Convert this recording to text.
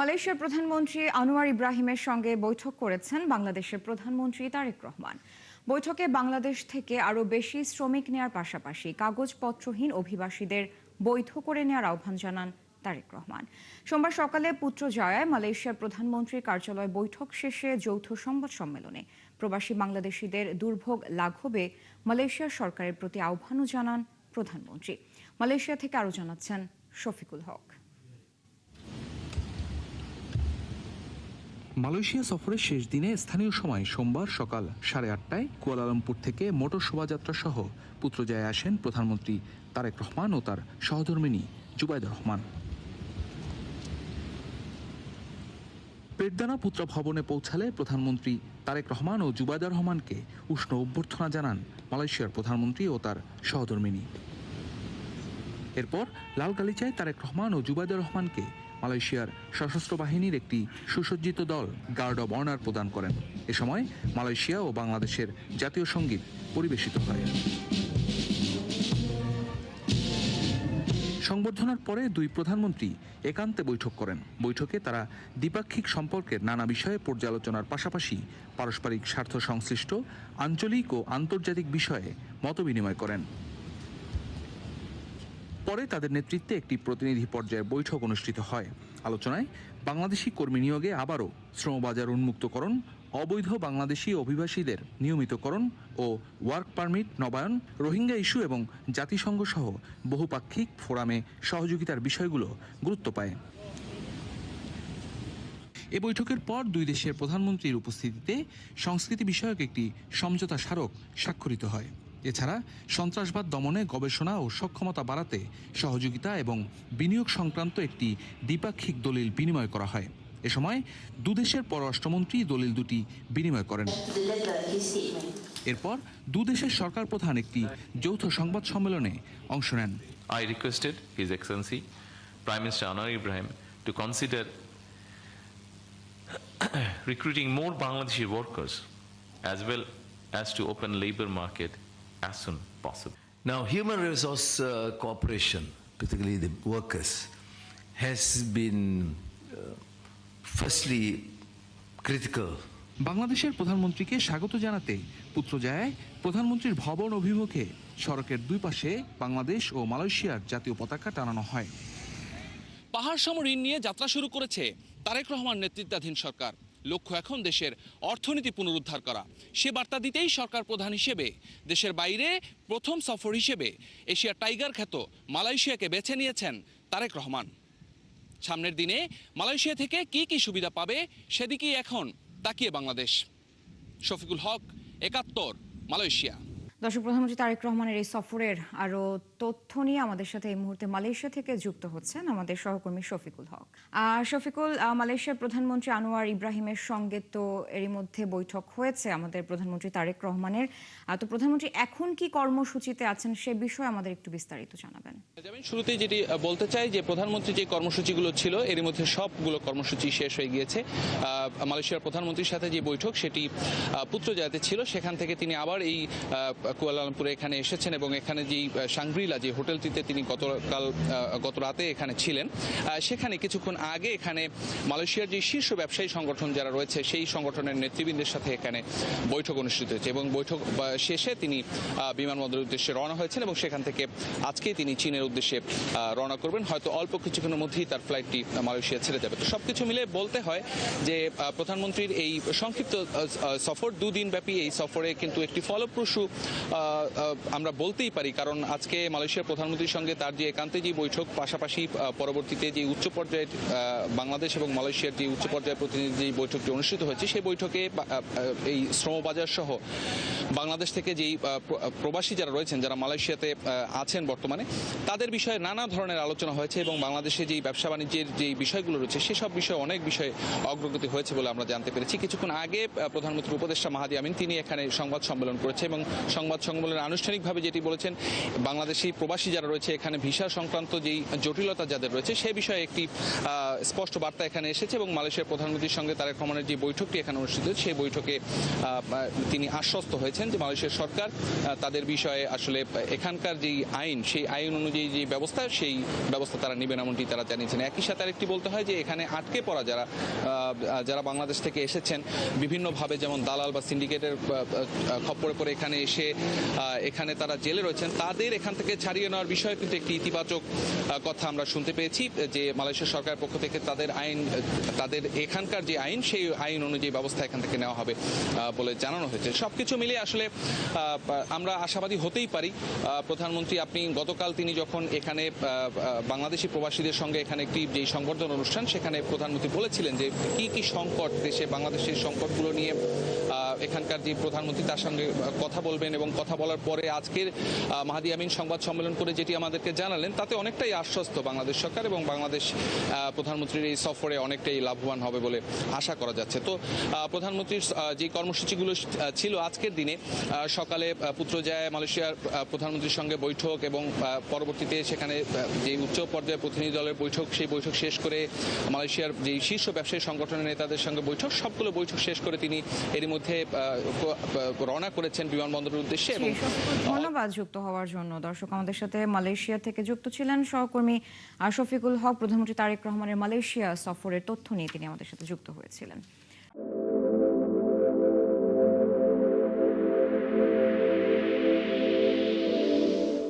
মালয়েশিয়ার প্রধানমন্ত্রী আনোয়ার ইব্রাহিমের সঙ্গে বৈঠক করেছেন বাংলাদেশের প্রধানমন্ত্রী তারেক রহমান। বৈঠকে বাংলাদেশ থেকে আরও বেশি শ্রমিক নেয়ার পাশাপাশি কাগজপত্রহীন অভিবাসীদের বৈধ করে নেয়ার আহ্বান জানান তারেক রহমান। সোমবার সকালে পুত্রজায়ায় মালয়েশিয়ার প্রধানমন্ত্রীর কার্যালয় বৈঠক শেষে যৌথ সংবাদ সম্মেলনে প্রবাসী বাংলাদেশিদের দুর্ভোগ লাঘবে মালয়েশিয়ার সরকারের প্রতি আহ্বানও জানান প্রধানমন্ত্রী। মালয়েশিয়া থেকে আরও জানাচ্ছেন শফিকুল হক। মালয়েশিয়া সফরের শেষ দিনে স্থানীয় সময় সোমবার সকাল 8:30টায় কুয়ালালামপুর থেকে মোটর শোভাযাত্রা সহ পুত্রজায়ায় আসেন প্রধানমন্ত্রী তারেক রহমান ও তার সহধর্মিণী জুবাইদা রহমান। পেটদানা পুত্র ভবনে পৌঁছালে প্রধানমন্ত্রী তারেক রহমান ও জুবাইদা রহমানকে উষ্ণ অভ্যর্থনা জানান মালয়েশিয়ার প্রধানমন্ত্রী ও তার সহধর্মিণী। এরপর লালগালিচায় তারেক রহমান ও জুবাইদা রহমানকে মালয়েশিয়ার সশস্ত্র বাহিনীর একটি সুসজ্জিত দল গার্ড অব অনার প্রদান করেন। এ সময় মালয়েশিয়া ও বাংলাদেশের জাতীয় সঙ্গীত পরিবেশিত হয়। সংবর্ধনার পরে দুই প্রধানমন্ত্রী একান্তে বৈঠক করেন। বৈঠকে তারা দ্বিপাক্ষিক সম্পর্কের নানা বিষয়ে পর্যালোচনার পাশাপাশি পারস্পরিক স্বার্থ সংশ্লিষ্ট আঞ্চলিক ও আন্তর্জাতিক বিষয়ে মতবিনিময় করেন। পরে তাদের নেতৃত্বে একটি প্রতিনিধি পর্যায়ের বৈঠক অনুষ্ঠিত হয়। আলোচনায় বাংলাদেশি কর্মী নিয়োগে আবারও শ্রমবাজার উন্মুক্তকরণ, অবৈধ বাংলাদেশি অভিবাসীদের নিয়মিতকরণ ও ওয়ার্ক পারমিট নবায়ন, রোহিঙ্গা ইস্যু এবং জাতিসংঘ সহ বহুপাক্ষিক ফোরামে সহযোগিতার বিষয়গুলো গুরুত্ব পায়। এ বৈঠকের পর দুই দেশের প্রধানমন্ত্রীর উপস্থিতিতে সংস্কৃতি বিষয়ক একটি সমঝোতা স্মারক স্বাক্ষরিত হয়। এছাড়া সন্ত্রাসবাদ দমনে গবেষণা ও সক্ষমতা বাড়াতে সহযোগিতা এবং বিনিয়োগ সংক্রান্ত একটি দ্বিপাক্ষিক দলিল বিনিময় করা হয়। এ সময় দুদেশের পররাষ্ট্রমন্ত্রী দলিল দুটি বিনিময় করেন। এরপর দুদেশের সরকার প্রধান একটি যৌথ সংবাদ সম্মেলনে অংশ নেন। I requested His Excellency Prime Minister Anwar Ibrahim to consider recruiting more Bangladeshi workers as well as to open labor market as soon possible. Now, human resource cooperation, particularly the workers, has been firstly critical. বাংলাদেশের প্রধানমন্ত্রীকে স্বাগত জানাতে পুত্রজায়ায় প্রধানমন্ত্রীর ভবন অভিমুখে সড়কের দুই পাশে বাংলাদেশ ও মালয়েশিয়ার জাতীয় পতাকা টানানো হয়। পাহাড় সম ঋণ নিয়ে যাত্রা শুরু করেছে তারেক রহমান নেতৃত্বাধীন সরকার। লক্ষ্য এখন দেশের অর্থনীতি পুনরুদ্ধার করা। সে বার্তা দিতেই সরকার প্রধান হিসেবে দেশের বাইরে প্রথম সফর হিসেবে এশিয়ার টাইগার খ্যাত মালয়েশিয়াকে বেছে নিয়েছেন তারেক রহমান। সামনের দিনে মালয়েশিয়া থেকে কি কি সুবিধা পাবে সেদিকেই এখন তাকিয়ে বাংলাদেশ। শফিকুল হক, ৭১, মালয়েশিয়া। দর্শক, প্রধানমন্ত্রী তারেক রহমানের এই সফরের আরো তথ্য নিয়ে আমাদের সাথে এই মুহূর্তে মালয়েশিয়া থেকে যুক্ত হচ্ছেন আমাদের সহকর্মী শফিকুল হক। শফিকুল, মালয়েশিয়ার প্রধানমন্ত্রী আনোয়ার ইব্রাহিমের সঙ্গে তো এরই মধ্যে বৈঠক হয়েছে আমাদের প্রধানমন্ত্রী তারেক রহমানের। তো প্রধানমন্ত্রী এখন কি কর্মসূচিতে আছেন সে বিষয়ে আমাদের একটু বিস্তারিত জানাবেন। শুরুতেই যেটি বলতে চাই যে প্রধানমন্ত্রী যে কর্মসূচিগুলো ছিল এর মধ্যে সবগুলো কর্মসূচি শেষ হয়ে গিয়েছে। মালয়েশিয়ার প্রধানমন্ত্রীর সাথে যে বৈঠক সেটি পুত্রজায়াতে ছিল, সেখান থেকে তিনি আবার এই কুয়ালালামপুরে এখানে এসেছেন এবং এখানে যেই সাংগ্রিলা যে হোটেলটিতে তিনি গত রাতে এখানে ছিলেন, সেখানে কিছুক্ষণ আগে এখানে মালয়েশিয়ার যে শীর্ষ ব্যবসায়ী সংগঠন যারা রয়েছে সেই সংগঠনের নেতৃবৃন্দের সাথে এখানে বৈঠক অনুষ্ঠিত হয়েছে এবং বৈঠক শেষে তিনি বিমানবন্দরের উদ্দেশ্যে রওনা হয়েছেন এবং সেখান থেকে আজকেই তিনি চীনের উদ্দেশ্যে রওনা করবেন। হয়তো অল্প কিছুক্ষণের মধ্যেই তার ফ্লাইটটি মালয়েশিয়া ছেড়ে যাবে। তো সবকিছু মিলে বলতে হয় যে প্রধানমন্ত্রীর এই সংক্ষিপ্ত সফর, দুদিন ব্যাপী এই সফরে কিন্তু একটি ফলপ্রসূ আমরা বলতেই পারি, কারণ আজকে মালয়েশিয়ার প্রধানমন্ত্রীর সঙ্গে তার যে একান্তে যে বৈঠক, পাশাপাশি পরবর্তীতে যে উচ্চ পর্যায়ের বাংলাদেশ এবং মালয়েশিয়ার যে উচ্চ পর্যায়ের প্রতিনিধি যে বৈঠকটি অনুষ্ঠিত হয়েছে সেই বৈঠকে এই শ্রমবাজার সহ বাংলাদেশ থেকে যেই প্রবাসী যারা রয়েছেন, যারা মালয়েশিয়াতে আছেন বর্তমানে, তাদের বিষয়ে নানা ধরনের আলোচনা হয়েছে এবং বাংলাদেশে যেই ব্যবসা বাণিজ্যের যেই বিষয়গুলো রয়েছে সেসব বিষয়ে অনেক বিষয়ে অগ্রগতি হয়েছে বলে আমরা জানতে পেরেছি। কিছুক্ষণ আগে প্রধানমন্ত্রীর উপদেষ্টা মাহাদি আমিন তিনি এখানে সংবাদ সম্মেলন করেছে এবং সংবাদ সম্মেলনে আনুষ্ঠানিকভাবে যেটি বলেছেন, বাংলাদেশি প্রবাসী যারা রয়েছে এখানে ভিসা সংক্রান্ত যেই জটিলতা যাদের রয়েছে সে বিষয়ে একটি স্পষ্ট বার্তা এখানে এসেছে এবং মালয়েশিয়ার প্রধানমন্ত্রীর সঙ্গে তারেক রহমানের যে বৈঠকটি এখানে অনুষ্ঠিত সেই বৈঠকে তিনি আশ্বস্ত হয়েছেন বলেছেন যে মালয়েশিয়ার সরকার তাদের বিষয়ে আসলে এখানকার যেই আইন সেই আইন অনুযায়ী যে ব্যবস্থা সেই ব্যবস্থা তারা নেবেন এমনটি তারা জানিয়েছেন। একই সাথে আরেকটি বলতে হয় যে এখানে আটকে পড়া যারা বাংলাদেশ থেকে এসেছেন বিভিন্নভাবে, যেমন দালাল বা সিন্ডিকেটের খপ্পরে পড়ে এখানে এসে এখানে তারা জেলে রয়েছেন, তাদের এখান থেকে ছাড়িয়ে নেওয়ার বিষয়ে কিন্তু একটি ইতিবাচক কথা আমরা শুনতে পেয়েছি যে মালয়েশিয়া সরকারের পক্ষ থেকে তাদের এখানকার যে আইন সেই আইন অনুযায়ী ব্যবস্থা এখান থেকে নেওয়া হবে বলে জানানো হয়েছে। সবকিছু মিলিয়ে আসলে আমরা আশাবাদী হতেই পারি। প্রধানমন্ত্রী গতকাল তিনি যখন এখানে বাংলাদেশি প্রবাসীদের সঙ্গে এখানে একটি যেই সংবর্ধনা অনুষ্ঠান, সেখানে প্রধানমন্ত্রী বলেছিলেন যে কি কি সংকট দেশে, বাংলাদেশের সংকটগুলো নিয়ে এখানকার যে প্রধানমন্ত্রী তার সঙ্গে কথা বলবেন, এবং কথা বলার পরে আজকের মাহাদি আমিন সংবাদ সম্মেলন করে যেটি আমাদেরকে জানালেন তাতে অনেকটাই আশ্বস্ত বাংলাদেশ সরকার, এবং বাংলাদেশ প্রধানমন্ত্রীর এই সফরে অনেকটাই লাভবান হবে বলে আশা করা যাচ্ছে। তো প্রধানমন্ত্রীর যে কর্মসূচিগুলো ছিল আজকের দিনে, সকালে পুত্রজায়ায় মালয়েশিয়ার প্রধানমন্ত্রীর সঙ্গে বৈঠক, এবং পরবর্তীতে সেখানে যে উচ্চ পর্যায়ের প্রতিনিধি দলের বৈঠক, সেই বৈঠক শেষ করে মালয়েশিয়ার যে শীর্ষ ব্যবসায়ী সংগঠনের নেতাদের সঙ্গে বৈঠক, সবগুলো বৈঠক শেষ করে তিনি এরই মধ্যে রওনা করেছেন বিমানবন্দরের উদ্দেশ্যে। এবং ধন্যবাদ যুক্ত হওয়ার জন্য। দর্শক, আমাদের সাথে মালয়েশিয়া থেকে যুক্ত ছিলেন সহকর্মী শফিকুল হক। প্রধানমন্ত্রী তারেক রহমানের মালয়েশিয়া সফরের তথ্য নিয়ে তিনি আমাদের সাথে যুক্ত হয়েছিলেন।